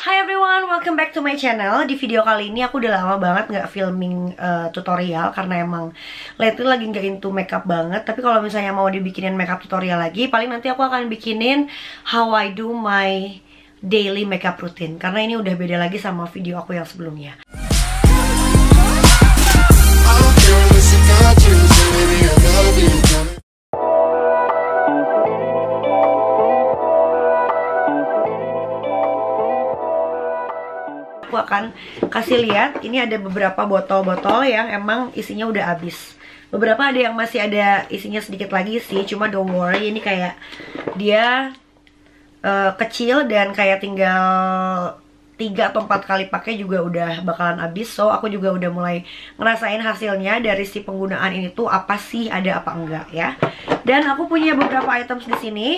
Hi everyone, welcome back to my channel. Di video kali ini aku udah lama banget nggak filming tutorial karena emang lately lagi nggak into makeup banget. Tapi kalau misalnya mau dibikinin makeup tutorial lagi, paling nanti aku akan bikinin how I do my daily makeup routine. Karena ini udah beda lagi sama video aku yang sebelumnya. Aku akan kasih lihat, ini ada beberapa botol-botol yang emang isinya udah habis. Beberapa ada yang masih ada isinya sedikit lagi sih, cuma don't worry, ini kayak dia kecil dan kayak tinggal 3 atau 4 kali pakai juga udah bakalan habis. So aku juga udah mulai ngerasain hasilnya dari si penggunaan ini tuh apa sih, ada apa enggak ya. Dan aku punya beberapa items di sini.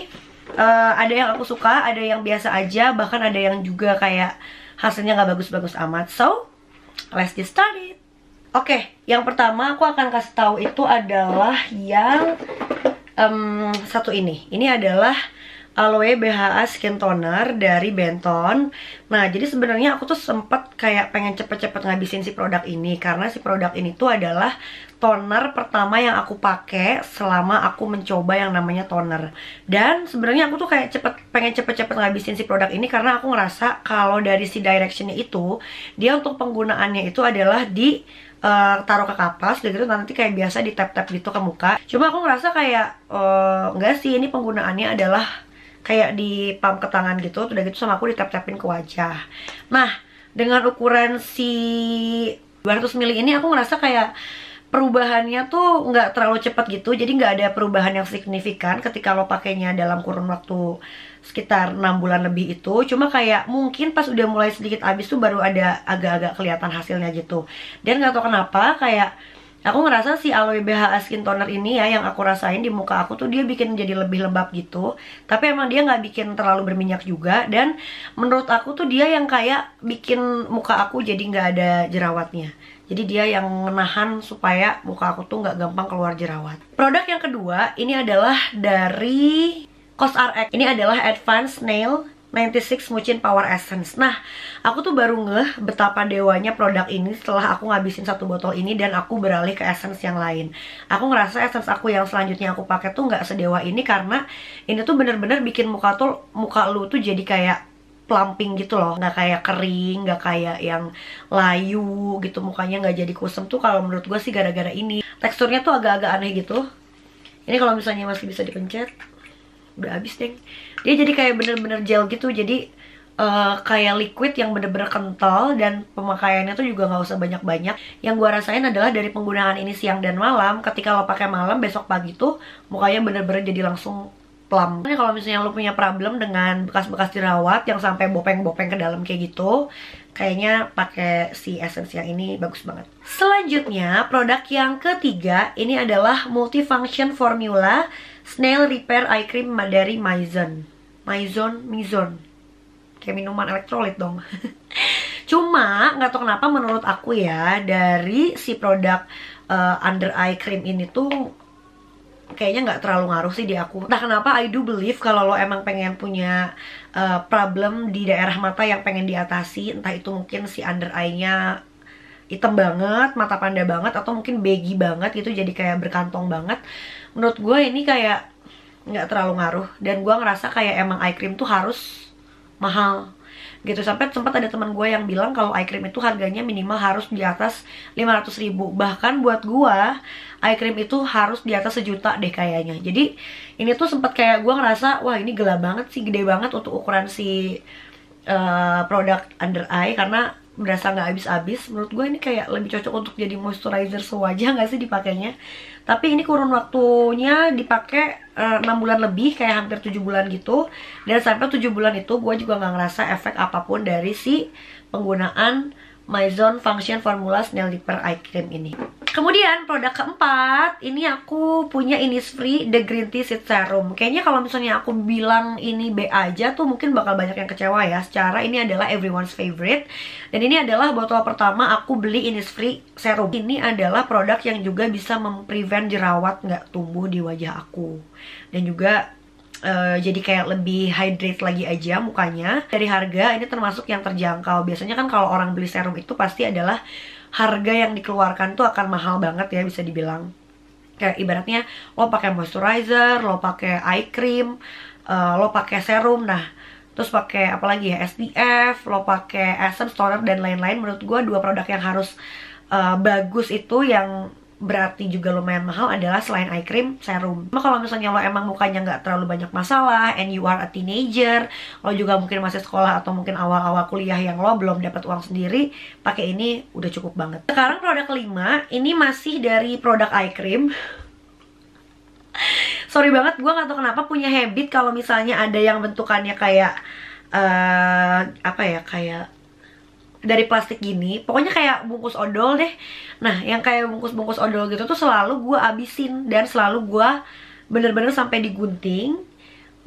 Ada yang aku suka, ada yang biasa aja, bahkan ada yang juga kayak hasilnya nggak bagus-bagus amat. So, let's get started. Oke, yang pertama aku akan kasih tahu itu adalah yang satu ini. Ini adalah Aloe BHA Skin Toner dari Benton. Nah, jadi sebenarnya aku tuh sempet kayak pengen cepet-cepet ngabisin si produk ini karena si produk ini tuh adalah toner pertama yang aku pakai selama aku mencoba yang namanya toner. Dan sebenarnya aku tuh kayak pengen cepet-cepet ngabisin si produk ini karena aku ngerasa kalau dari si directionnya itu, dia untuk penggunaannya itu adalah di taruh ke kapas, udah gitu nanti kayak biasa di tap-tap gitu ke muka. Cuma aku ngerasa kayak enggak sih, ini penggunaannya adalah kayak di pump ke tangan gitu, udah gitu sama aku di tap-tapin ke wajah. Nah, dengan ukuran si 200 ml ini aku ngerasa kayak perubahannya tuh nggak terlalu cepat gitu, jadi nggak ada perubahan yang signifikan ketika lo pakainya dalam kurun waktu sekitar 6 bulan lebih itu. Cuma kayak mungkin pas udah mulai sedikit habis tuh baru ada agak-agak kelihatan hasilnya gitu. Dan nggak tahu kenapa kayak aku ngerasa si Aloe BHA Skin Toner ini ya, yang aku rasain di muka aku tuh dia bikin jadi lebih lembab gitu. Tapi emang dia nggak bikin terlalu berminyak juga. Dan menurut aku tuh dia yang kayak bikin muka aku jadi nggak ada jerawatnya. Jadi dia yang menahan supaya muka aku tuh nggak gampang keluar jerawat. Produk yang kedua ini adalah dari COSRX. Ini adalah Advanced Nail 96 Smoothing Power Essence. Nah, aku tuh baru ngeh betapa dewanya produk ini setelah aku ngabisin satu botol ini dan aku beralih ke essence yang lain. Aku ngerasa essence aku yang selanjutnya aku pakai tuh nggak sedewa ini karena ini tuh bener-bener bikin muka lu tuh jadi kayak plumping gitu loh, nggak kayak kering, nggak kayak yang layu gitu, mukanya nggak jadi kusem tuh. Kalau menurut gue sih gara-gara ini teksturnya tuh agak-agak aneh gitu. Ini kalau misalnya masih bisa dipencet, udah habis deh. Dia jadi kayak bener-bener gel gitu, jadi kayak liquid yang bener-bener kental dan pemakaiannya tuh juga nggak usah banyak-banyak. Yang gue rasain adalah dari penggunaan ini siang dan malam, ketika lo pakai malam, besok pagi tuh mukanya bener-bener jadi langsung plump. Kalau misalnya lo punya problem dengan bekas-bekas jerawat yang sampai bopeng-bopeng ke dalam kayak gitu, kayaknya pakai si essence yang ini bagus banget. Selanjutnya, produk yang ketiga ini adalah Multifunction Formula Snail Repair Eye Cream dari Mizon. Kayak minuman elektrolit dong. Cuma nggak tahu kenapa menurut aku ya, dari si produk under eye cream ini tuh kayaknya nggak terlalu ngaruh sih di aku. Entah kenapa, I do believe kalau lo emang pengen punya problem di daerah mata yang pengen diatasi, entah itu mungkin si under eye-nya hitam banget, mata panda banget, atau mungkin baggy banget gitu, jadi kayak berkantong banget. Menurut gue ini kayak nggak terlalu ngaruh. Dan gue ngerasa kayak emang eye cream tuh harus mahal gitu. Sampai sempat ada teman gue yang bilang kalau eye cream itu harganya minimal harus di atas 500.000. Bahkan buat gue eye cream itu harus di atas 1 juta deh kayaknya. Jadi ini tuh sempat kayak gue ngerasa, wah ini gila banget sih, gede banget untuk ukuran si produk under eye, karena berasa nggak habis-habis. Menurut gue ini kayak lebih cocok untuk jadi moisturizer sewajah nggak sih dipakainya. Tapi ini kurun waktunya dipakai 6 bulan lebih, kayak hampir 7 bulan gitu. Dan sampai 7 bulan itu gue juga nggak ngerasa efek apapun dari si penggunaan Mizon Function Formula Snail Repair Eye Cream ini. Kemudian produk keempat, ini aku punya Innisfree The Green Tea Sheet Serum. Kayaknya kalau misalnya aku bilang ini B aja tuh mungkin bakal banyak yang kecewa ya. Secara ini adalah everyone's favorite. Dan ini adalah botol pertama aku beli Innisfree Serum. Ini adalah produk yang juga bisa memprevent jerawat nggak tumbuh di wajah aku. Dan juga jadi kayak lebih hydrate lagi aja mukanya. Dari harga ini termasuk yang terjangkau. Biasanya kan kalau orang beli serum itu pasti adalah harga yang dikeluarkan tuh akan mahal banget ya, bisa dibilang. Kayak ibaratnya lo pakai moisturizer, lo pakai eye cream, lo pakai serum, nah terus pakai apa lagi ya, SPF, lo pakai essence, toner dan lain-lain. Menurut gue dua produk yang harus bagus itu yang berarti juga lumayan mahal adalah selain eye cream, serum. Cuma kalau misalnya lo emang mukanya nggak terlalu banyak masalah and you are a teenager, lo juga mungkin masih sekolah atau mungkin awal-awal kuliah yang lo belum dapat uang sendiri, pakai ini udah cukup banget. Sekarang produk kelima, ini masih dari produk eye cream. Sorry banget, gue gak tau kenapa punya habit kalau misalnya ada yang bentukannya kayak apa ya, kayak dari plastik gini, pokoknya kayak bungkus odol deh. Nah, yang kayak bungkus-bungkus odol gitu tuh selalu gue abisin, dan selalu gue bener-bener sampai digunting,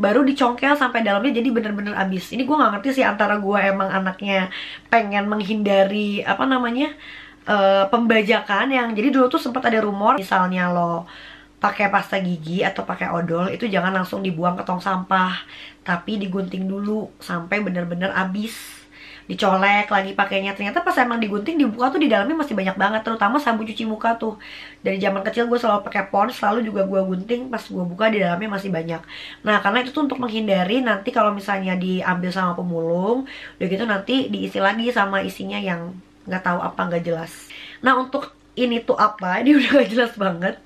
baru dicongkel sampai dalamnya, jadi bener-bener abis. Ini gue gak ngerti sih, antara gue emang anaknya pengen menghindari apa namanya, pembajakan, yang jadi dulu tuh sempat ada rumor misalnya lo pakai pasta gigi atau pakai odol itu jangan langsung dibuang ke tong sampah, tapi digunting dulu sampai bener-bener abis, dicolek lagi pakainya. Ternyata pas emang digunting, dibuka tuh di dalamnya masih banyak banget, terutama sabun cuci muka tuh. Dari zaman kecil gue selalu pakai Pond's, selalu juga gue gunting, pas gue buka di dalamnya masih banyak. Nah, karena itu tuh untuk menghindari nanti kalau misalnya diambil sama pemulung, udah gitu nanti diisi lagi sama isinya yang nggak tahu apa, nggak jelas. Nah, untuk ini tuh apa? Ini udah gak jelas banget.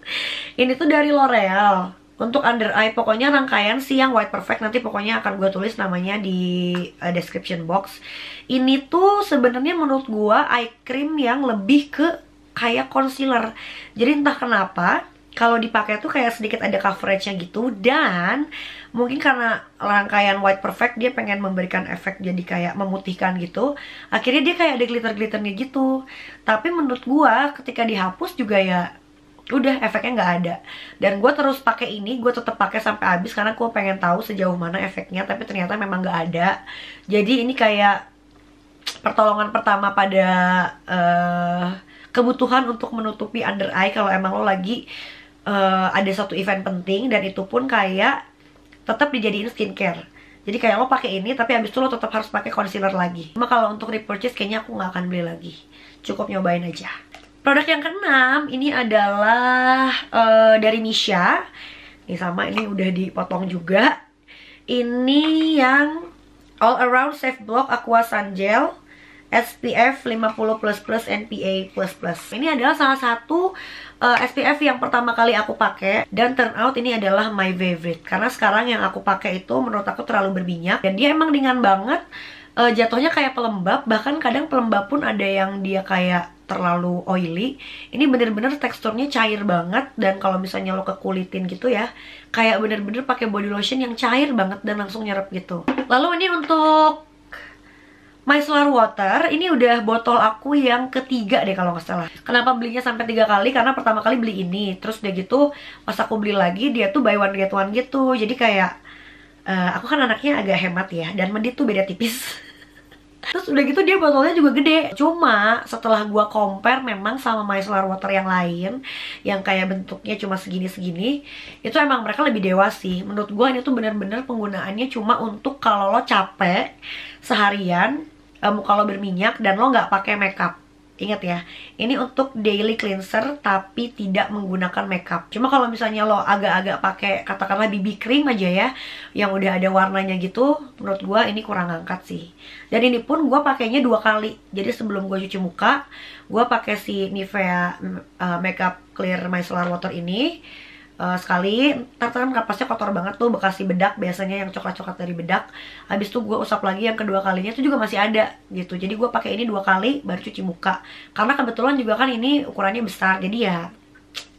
Ini tuh dari L'Oreal untuk under eye, pokoknya rangkaian sih yang White Perfect, nanti pokoknya akan gue tulis namanya di description box. Ini tuh sebenarnya menurut gue eye cream yang lebih ke kayak concealer. Jadi entah kenapa kalau dipakai tuh kayak sedikit ada coveragenya gitu, dan mungkin karena rangkaian White Perfect dia pengen memberikan efek jadi kayak memutihkan gitu, akhirnya dia kayak ada glitter-glitternya gitu. Tapi menurut gua ketika dihapus juga ya udah, efeknya nggak ada. Dan gue terus pakai ini, gue tetap pakai sampai habis karena gue pengen tahu sejauh mana efeknya, tapi ternyata memang nggak ada. Jadi ini kayak pertolongan pertama pada kebutuhan untuk menutupi under eye kalau emang lo lagi ada satu event penting, dan itu pun kayak tetap dijadiin skincare. Jadi kayak lo pakai ini tapi habis itu lo tetap harus pakai concealer lagi. Cuma kalau untuk repurchase kayaknya aku nggak akan beli lagi, cukup nyobain aja. Produk yang keenam ini adalah dari Missha. Ini sama, ini udah dipotong juga. Ini yang All Around Safe Block Aqua Sun Gel SPF 50++ NPA++. Ini adalah salah satu SPF yang pertama kali aku pakai, dan turn out ini adalah my favorite. Karena sekarang yang aku pakai itu menurut aku terlalu berminyak, dan dia emang ringan banget. Jatuhnya kayak pelembab, bahkan kadang pelembab pun ada yang dia kayak terlalu oily. Ini bener-bener teksturnya cair banget, dan kalau misalnya lo kekulitin gitu ya, kayak bener-bener pakai body lotion yang cair banget dan langsung nyerap gitu. Lalu ini untuk Micellar Water, ini udah botol aku yang ketiga deh kalau nggak salah. Kenapa belinya sampai 3 kali? Karena pertama kali beli ini, terus udah gitu pas aku beli lagi dia tuh buy one get one gitu. Jadi kayak aku kan anaknya agak hemat ya, dan mendit tuh beda tipis. Terus udah gitu dia botolnya juga gede. Cuma setelah gua compare memang sama micellar water yang lain, yang kayak bentuknya cuma segini-segini, itu emang mereka lebih dewa sih. Menurut gua ini tuh bener-bener penggunaannya cuma untuk kalau lo capek seharian, muka lo berminyak dan lo nggak pakai makeup. Ingat ya, ini untuk daily cleanser tapi tidak menggunakan makeup. Cuma kalau misalnya lo agak-agak pakai katakanlah BB cream aja ya, yang udah ada warnanya gitu, menurut gue ini kurang angkat sih. Dan ini pun gue pakainya 2 kali. Jadi sebelum gue cuci muka, gue pakai si Nivea Makeup Clear Micellar Water ini sekali. Ntar kan kapasnya kotor banget tuh, bekas si bedak biasanya yang coklat-coklat dari bedak. Habis itu gue usap lagi yang kedua kalinya itu juga masih ada gitu. Jadi gue pakai ini 2 kali baru cuci muka. Karena kebetulan juga kan ini ukurannya besar, jadi ya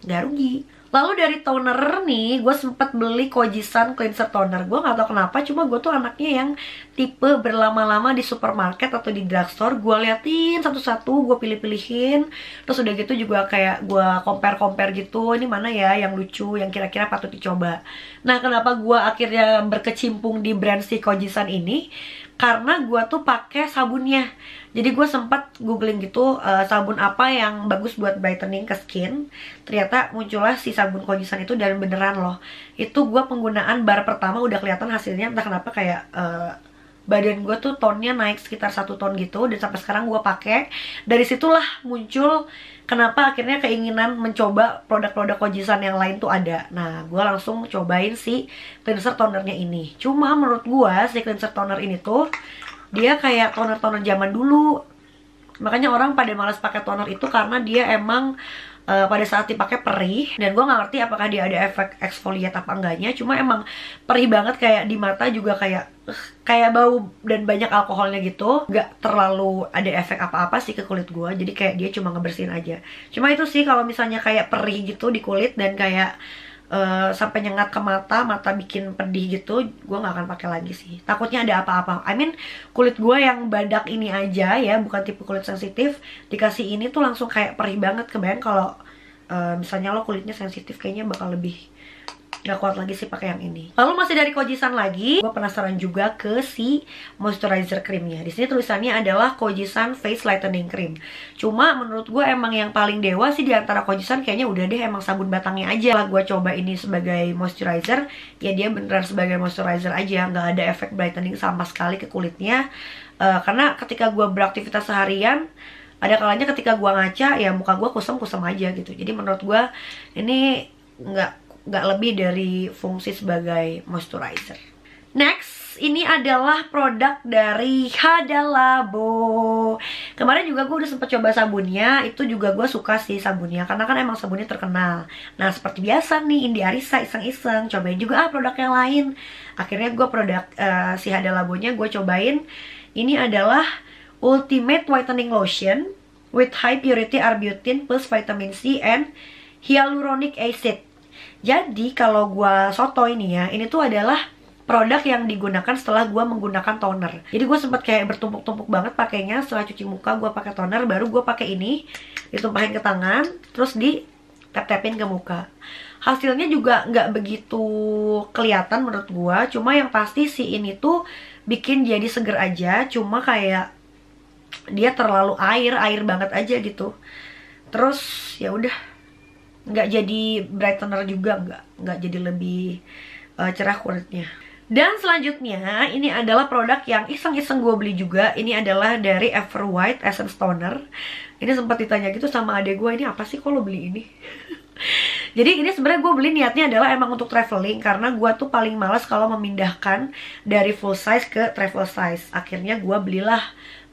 gak rugi. Lalu dari toner nih, gue sempet beli Kojisan Cleanser Toner. Gue gak tau kenapa, cuma gue tuh anaknya yang tipe berlama-lama di supermarket atau di drugstore. Gue liatin satu-satu, gue pilih-pilihin. Terus udah gitu juga kayak gue compare-compare gitu, ini mana ya yang lucu, yang kira-kira patut dicoba. Nah, kenapa gue akhirnya berkecimpung di brand si Kojisan ini? karena gue tuh pakai sabunnya. Jadi gue sempat googling gitu sabun apa yang bagus buat brightening ke skin. Ternyata muncullah si sabun Kojisan itu, dan beneran loh, itu gue penggunaan bar pertama udah kelihatan hasilnya. Entah kenapa kayak badan gue tuh tonnya naik sekitar 1 ton gitu, dan sampai sekarang gue pakai. Dari situlah muncul kenapa akhirnya keinginan mencoba produk-produk Kojisan yang lain tuh ada. Nah, gue langsung cobain si cleanser tonernya ini. Cuma menurut gue si cleanser toner ini tuh dia kayak toner-toner zaman dulu. Makanya orang pada malas pakai toner itu karena dia emang pada saat dipakai perih. Dan gue nggak ngerti apakah dia ada efek exfoliate apa enggaknya. Cuma emang perih banget, kayak di mata juga kayak bau dan banyak alkoholnya gitu. Nggak terlalu ada efek apa-apa sih ke kulit gue. Jadi kayak dia cuma ngebersihin aja. Cuma itu sih, kalau misalnya kayak perih gitu di kulit dan kayak sampai nyengat ke mata bikin pedih gitu, gue nggak akan pakai lagi sih. Takutnya ada apa-apa. I mean, kulit gue yang badak ini aja ya, bukan tipe kulit sensitif, dikasih ini tuh langsung kayak perih banget. Kebayang kalau misalnya lo kulitnya sensitif, kayaknya bakal lebih gak kuat lagi sih pakai yang ini. Lalu masih dari Kojisan lagi, gue penasaran juga ke si moisturizer creamnya. Di sini tulisannya adalah Kojisan Face Lightening Cream. Cuma menurut gue emang yang paling dewa sih di antara Kojisan kayaknya udah deh emang sabun batangnya aja. Setelah gue coba ini sebagai moisturizer, ya dia beneran sebagai moisturizer aja, nggak ada efek brightening sama sekali ke kulitnya. Karena ketika gue beraktivitas seharian, ada kalanya ketika gue ngaca, ya muka gue kusam-kusam aja gitu. Jadi menurut gue ini nggak lebih dari fungsi sebagai moisturizer. Next, ini adalah produk dari Hada Labo. Kemarin juga gue udah sempet coba sabunnya. Itu juga gue suka sih sabunnya, karena kan emang sabunnya terkenal. Nah, seperti biasa nih, Indi Arisa iseng-iseng cobain juga produk yang lain. Akhirnya gue produk si Hada Labonya gue cobain. Ini adalah Ultimate Whitening Lotion with high purity arbutin plus vitamin C and hyaluronic acid. Jadi kalau gue soto ini ya, ini tuh adalah produk yang digunakan setelah gue menggunakan toner. Jadi gue sempet kayak bertumpuk-tumpuk banget pakainya. Setelah cuci muka gue pakai toner, baru gue pakai ini, ditumpahin ke tangan, terus di tap-tapin ke muka. Hasilnya juga nggak begitu kelihatan menurut gue. Cuma yang pasti si ini tuh bikin jadi seger aja. Cuma kayak dia terlalu air banget aja gitu. Terus ya udah, nggak jadi brightener juga, nggak jadi lebih cerah kulitnya. Dan selanjutnya ini adalah produk yang iseng-iseng gue beli juga. Ini adalah dari Ever White Essence Toner. Ini sempat ditanya gitu sama adek gue, ini apa sih kok lo beli ini? Jadi ini sebenarnya gue beli niatnya adalah emang untuk traveling, karena gue tuh paling malas kalau memindahkan dari full size ke travel size. Akhirnya gue belilah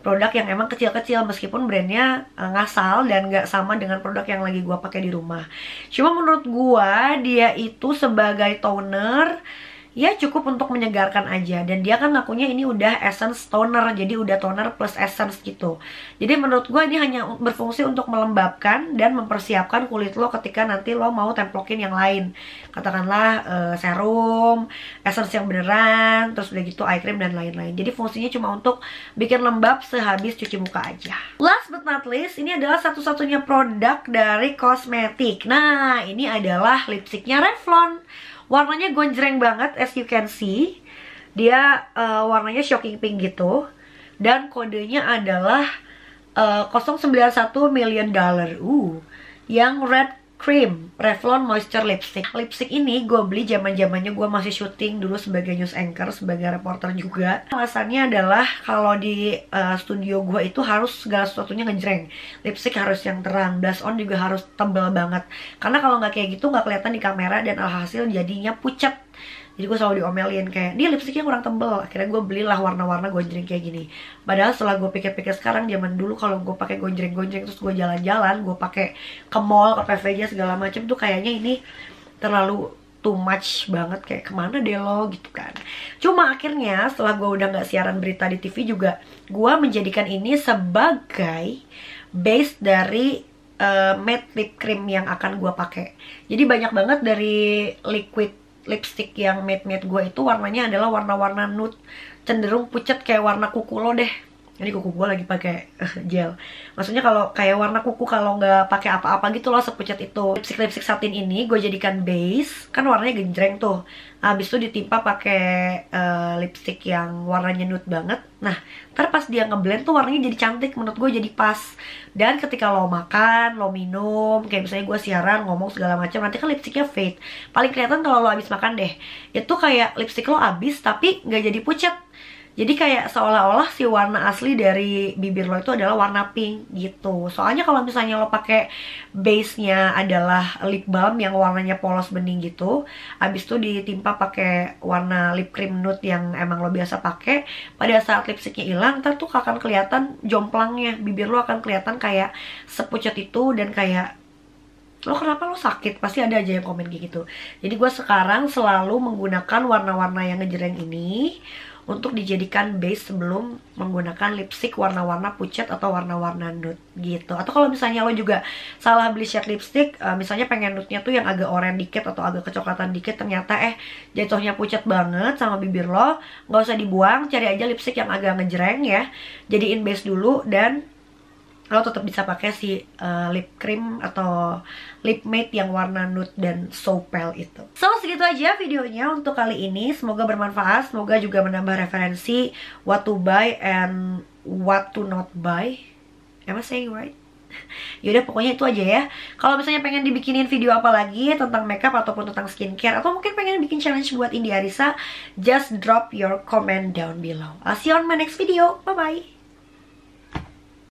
produk yang emang kecil-kecil, meskipun brandnya ngasal dan gak sama dengan produk yang lagi gue pakai di rumah. Cuma menurut gue dia itu sebagai toner ya cukup untuk menyegarkan aja. Dan dia kan ngakunya ini udah essence toner, jadi udah toner plus essence gitu. Jadi menurut gue ini hanya berfungsi untuk melembabkan dan mempersiapkan kulit lo ketika nanti lo mau templokin yang lain. Katakanlah serum, essence yang beneran, terus udah gitu eye cream dan lain-lain. Jadi fungsinya cuma untuk bikin lembab sehabis cuci muka aja. Last but not least, ini adalah satu-satunya produk dari kosmetik. Nah, ini adalah lipstiknya Revlon. Warnanya gonjreng banget, as you can see. Dia warnanya shocking pink gitu. Dan kodenya adalah 091 million dollar. Yang red cream Revlon Moisture Lipstick. Lipstick ini gue beli zaman-zamannya gue masih syuting dulu sebagai news anchor, sebagai reporter juga. Alasannya adalah kalau di studio gue itu harus segala sesuatunya ngejreng. Lipstick harus yang terang, blush on juga harus tebal banget. Karena kalau nggak kayak gitu nggak kelihatan di kamera, dan alhasil jadinya pucat. Jadi gue selalu diomelin kayak, dia lipstiknya kurang tebel. Akhirnya gue belilah warna-warna gonjreng kayak gini. Padahal setelah gue pikir-pikir sekarang, zaman dulu kalau gue pakai gonjreng-gonjreng terus gue jalan-jalan, gue pakai ke mall, ke PVJ segala macam tuh kayaknya ini terlalu too much banget, kayak kemana deh lo gitu kan. Cuma akhirnya setelah gue udah nggak siaran berita di TV juga, gue menjadikan ini sebagai base dari matte lip cream yang akan gue pakai. Jadi banyak banget dari liquid lipstick yang matte gue itu warnanya adalah warna-warna nude, cenderung pucat kayak warna kuku lo deh. Ini kuku gue lagi pakai gel. Maksudnya kalau kayak warna kuku kalau nggak pakai apa-apa gitu loh, sepucat itu. Lipstick satin ini gue jadikan base, kan warnanya genjreng tuh. Habis itu ditimpa pakai lipstick yang warnanya nude banget. Nah, ntar pas dia ngeblend tuh warnanya jadi cantik, menurut gue jadi pas. Dan ketika lo makan, lo minum, kayak misalnya gue siaran, ngomong segala macam, nanti kan lipsticknya fade. Paling kelihatan kalau lo habis makan deh. Itu kayak lipstick lo habis tapi nggak jadi pucat. Jadi kayak seolah-olah si warna asli dari bibir lo itu adalah warna pink gitu. Soalnya kalau misalnya lo pakai base-nya adalah lip balm yang warnanya polos bening gitu, abis itu ditimpa pakai warna lip cream nude yang emang lo biasa pakai, pada saat lipsticknya hilang, ntar tuh akan kelihatan jomplangnya. Bibir lo akan kelihatan kayak sepucat itu dan kayak, lo kenapa lo sakit? Pasti ada aja yang komen kayak gitu. Jadi gue sekarang selalu menggunakan warna-warna yang ngejreng ini untuk dijadikan base sebelum menggunakan lipstick warna-warna pucat atau warna-warna nude gitu. Atau kalau misalnya lo juga salah beli shade lipstick, misalnya pengen nude-nya tuh yang agak oranye dikit atau agak kecoklatan dikit, ternyata jatuhnya pucat banget sama bibir lo, nggak usah dibuang, cari aja lipstick yang agak ngejreng ya, jadiin base dulu dan lo tetap bisa pakai si lip cream atau lip matte yang warna nude dan so pale itu. So, segitu aja videonya untuk kali ini. Semoga bermanfaat, semoga juga menambah referensi what to buy and what to not buy. Am I saying right? Yaudah, pokoknya itu aja ya. Kalau misalnya pengen dibikinin video apa lagi tentang makeup ataupun tentang skincare, atau mungkin pengen bikin challenge buat Indi Arisa, just drop your comment down below. I'll see you on my next video. Bye bye.